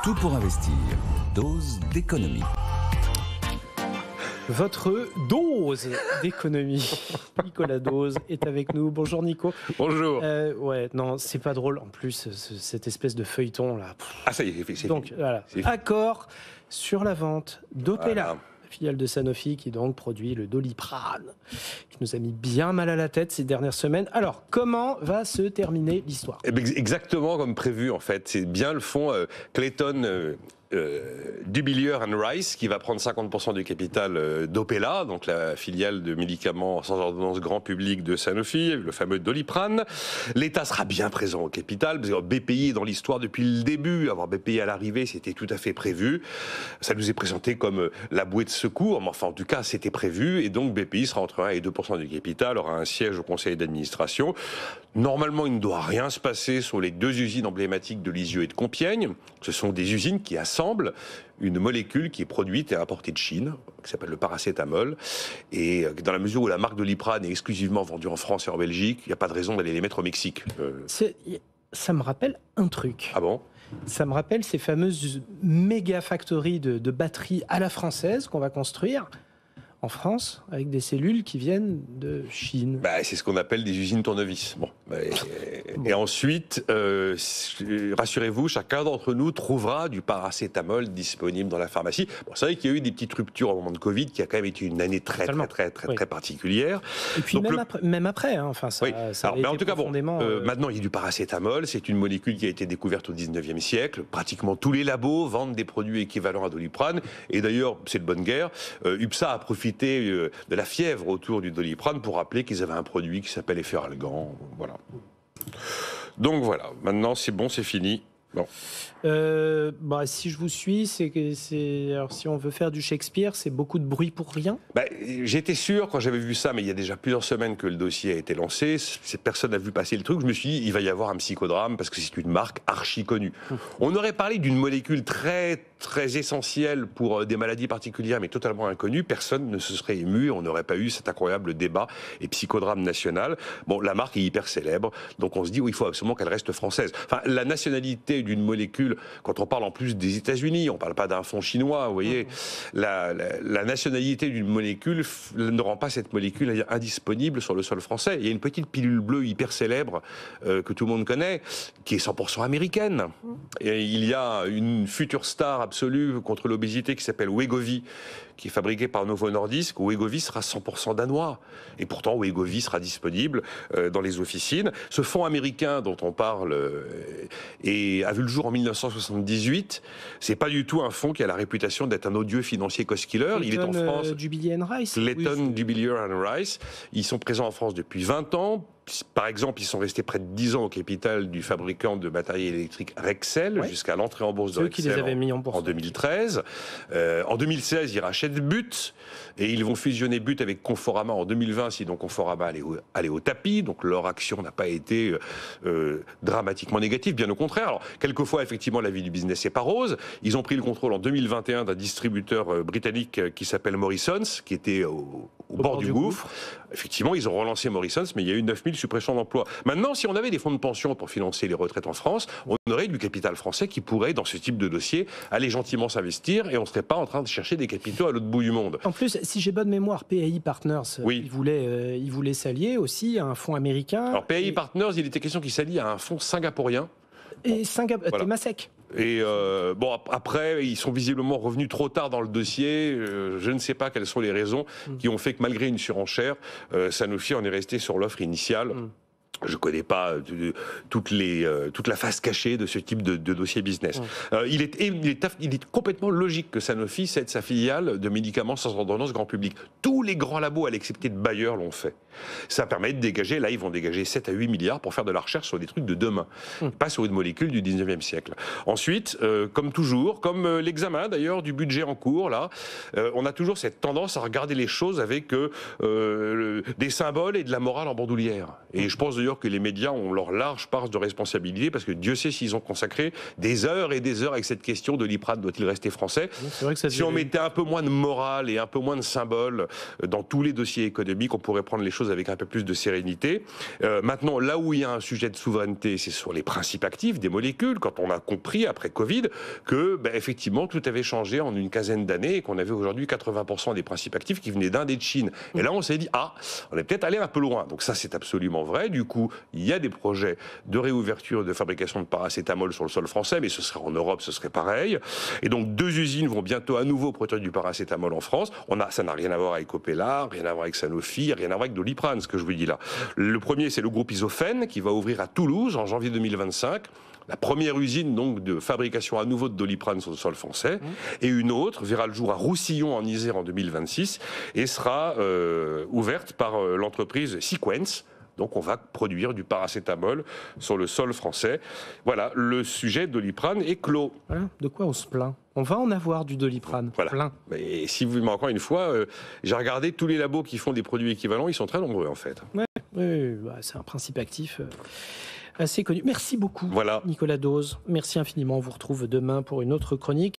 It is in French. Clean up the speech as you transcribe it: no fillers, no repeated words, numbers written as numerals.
Tout pour investir. Dose d'économie. Votre dose d'économie. Nicolas Dose est avec nous. Bonjour Nico. Bonjour. Ouais, non, c'est pas drôle. En plus, cette espèce de feuilleton là. Ah ça y est, c'est Donc fini. voilà, C'est- accord sur la vente d'Opella, Voilà. la filiale de Sanofi qui donc produit le Doliprane, qui nous a mis bien mal à la tête ces dernières semaines. Alors, comment va se terminer l'histoire ? Eh ben, exactement comme prévu en fait. C'est bien le fonds Clayton Dubilier and Rice qui va prendre 50% du capital d'Opella, donc la filiale de médicaments sans ordonnance grand public de Sanofi, le fameux Doliprane. L'État sera bien présent au capital, parce que BPI est dans l'histoire depuis le début. Avoir BPI à l'arrivée, c'était tout à fait prévu. Ça nous est présenté comme la bouée de secours, mais enfin en tout cas c'était prévu, et donc BPI sera entre 1 et 2% du capital, aura un siège au conseil d'administration. Normalement, il ne doit rien se passer sur les deux usines emblématiques de Lisieux et de Compiègne. Ce sont des usines qui assemblent une molécule qui est produite et importée de Chine, qui s'appelle le paracétamol. Et dans la mesure où la marque Doliprane est exclusivement vendue en France et en Belgique, il n'y a pas de raison d'aller les mettre au Mexique. Ça me rappelle un truc. Ah bon ? Ça me rappelle ces fameuses méga factories de batteries à la française qu'on va construire en France avec des cellules qui viennent de Chine. Bah, c'est ce qu'on appelle des usines tournevis. Bon. Et ensuite, rassurez-vous, chacun d'entre nous trouvera du paracétamol disponible dans la pharmacie. Bon, c'est vrai qu'il y a eu des petites ruptures au moment de Covid, qui a quand même été une année très particulière. Et puis donc même après, hein, enfin, ça, oui. ça Alors, a en été tout cas, profondément... maintenant il y a du paracétamol. C'est une molécule qui a été découverte au 19e siècle. Pratiquement tous les labos vendent des produits équivalents à Doliprane. Et d'ailleurs, c'est de bonne guerre. UPSA a profité de la fièvre autour du Doliprane pour rappeler qu'ils avaient un produit qui s'appelle Efferalgan. Voilà. Donc voilà, maintenant c'est bon, c'est fini. Bon. Si je vous suis, alors, si on veut faire du Shakespeare, c'est beaucoup de bruit pour rien. J'étais sûr quand j'avais vu ça, mais il y a déjà plusieurs semaines que le dossier a été lancé. Personne n'a vu passer le truc. Je me suis dit, il va y avoir un psychodrame parce que c'est une marque archi connue. On aurait parlé d'une molécule très essentielle pour des maladies particulières, mais totalement inconnue. Personne ne se serait ému. On n'aurait pas eu cet incroyable débat et psychodrame national. Bon, la marque est hyper célèbre, donc on se dit, il faut absolument qu'elle reste française. Enfin, la nationalité d'une molécule, quand on parle en plus des États-Unis, on ne parle pas d'un fonds chinois, vous voyez, la nationalité d'une molécule ne rend pas cette molécule indisponible sur le sol français. Il y a une petite pilule bleue hyper célèbre que tout le monde connaît, qui est 100% américaine. Et il y a une future star absolue contre l'obésité qui s'appelle Wegovy, qui est fabriqué par Novo Nordisk, où Wegovy sera 100% danois. Et pourtant, Wegovy sera disponible dans les officines. Ce fonds américain dont on parle a vu le jour en 1978. C'est pas du tout un fonds qui a la réputation d'être un odieux financier cost-killer. Il est en France. Dubilier and Rice. Clayton Dubilier and Rice. Ils sont présents en France depuis 20 ans. Par exemple, ils sont restés près de 10 ans au capital du fabricant de matériel électrique Rexel, jusqu'à l'entrée en bourse de Rexel qui les avaient mis en bourse. En 2013. En 2016, ils rachètent But, et ils vont fusionner But avec Conforama en 2020, si donc Conforama allait au tapis, donc leur action n'a pas été dramatiquement négative, bien au contraire. Alors, quelquefois, effectivement, la vie du business n'est pas rose. Ils ont pris le contrôle en 2021 d'un distributeur britannique qui s'appelle Morrisons, qui était au bord du gouffre. Effectivement, ils ont relancé Morrisons, mais il y a eu 9000 suppressions d'emplois. Maintenant, si on avait des fonds de pension pour financer les retraites en France, on aurait du capital français qui pourrait, dans ce type de dossier, aller gentiment s'investir, et on ne serait pas en train de chercher des capitaux à l'autre bout du monde. En plus, si j'ai bonne mémoire, PAI Partners, ils voulaient s'allier aussi à un fonds américain. Alors PAI Partners, il était question qu'il s'allie à un fonds singapourien. Et Temasek. Et après, ils sont visiblement revenus trop tard dans le dossier. Je ne sais pas quelles sont les raisons qui ont fait que malgré une surenchère, Sanofi en est resté sur l'offre initiale. Je ne connais pas toute la face cachée de ce type de dossier business. Il est complètement logique que Sanofi cède sa filiale de médicaments sans ordonnance grand public. Tous les grands labos, à l'exception de Bayer, l'ont fait. Ça permet de dégager, là ils vont dégager 7 à 8 milliards pour faire de la recherche sur des trucs de demain, pas sur une molécule du 19e siècle. Ensuite, comme toujours, comme l'examen d'ailleurs du budget en cours, là, on a toujours cette tendance à regarder les choses avec des symboles et de la morale en bandoulière. Et je pense d'ailleurs d'ailleurs que les médias ont leur large part de responsabilité, parce que Dieu sait s'ils ont consacré des heures et des heures avec cette question de l'Iprane, doit-il rester français? C'est vrai que ça Si on mettait un peu moins de morale et un peu moins de symboles dans tous les dossiers économiques, on pourrait prendre les choses avec un peu plus de sérénité. Maintenant, là où il y a un sujet de souveraineté, c'est sur les principes actifs des molécules, quand on a compris, après Covid, que effectivement, tout avait changé en une quinzaine d'années et qu'on avait aujourd'hui 80% des principes actifs qui venaient d'Inde et de Chine. Et là, on s'est dit, on est peut-être allé un peu loin. Donc ça, c'est absolument vrai. Du coup, il y a des projets de réouverture de fabrication de paracétamol sur le sol français, mais ce serait en Europe, ce serait pareil. Et donc, 2 usines vont bientôt à nouveau produire du paracétamol en France. Ça n'a rien à voir avec Opella, rien à voir avec Sanofi, rien à voir avec Doliprane, ce que je vous dis là. Le premier, c'est le groupe Isofène, qui va ouvrir à Toulouse en janvier 2025. La première usine donc de fabrication à nouveau de Doliprane sur le sol français, et une autre verra le jour à Roussillon en Isère en 2026 et sera ouverte par l'entreprise Sequence. Donc on va produire du paracétamol sur le sol français. Voilà, le sujet de Doliprane est clos. Voilà, de quoi on se plaint? On va en avoir du Doliprane, voilà. Plein. Mais si vous, mais encore une fois, j'ai regardé tous les labos qui font des produits équivalents, ils sont très nombreux en fait. Ouais, oui, c'est un principe actif assez connu. Merci beaucoup, Voilà. Nicolas Dose. Merci infiniment. On vous retrouve demain pour une autre chronique.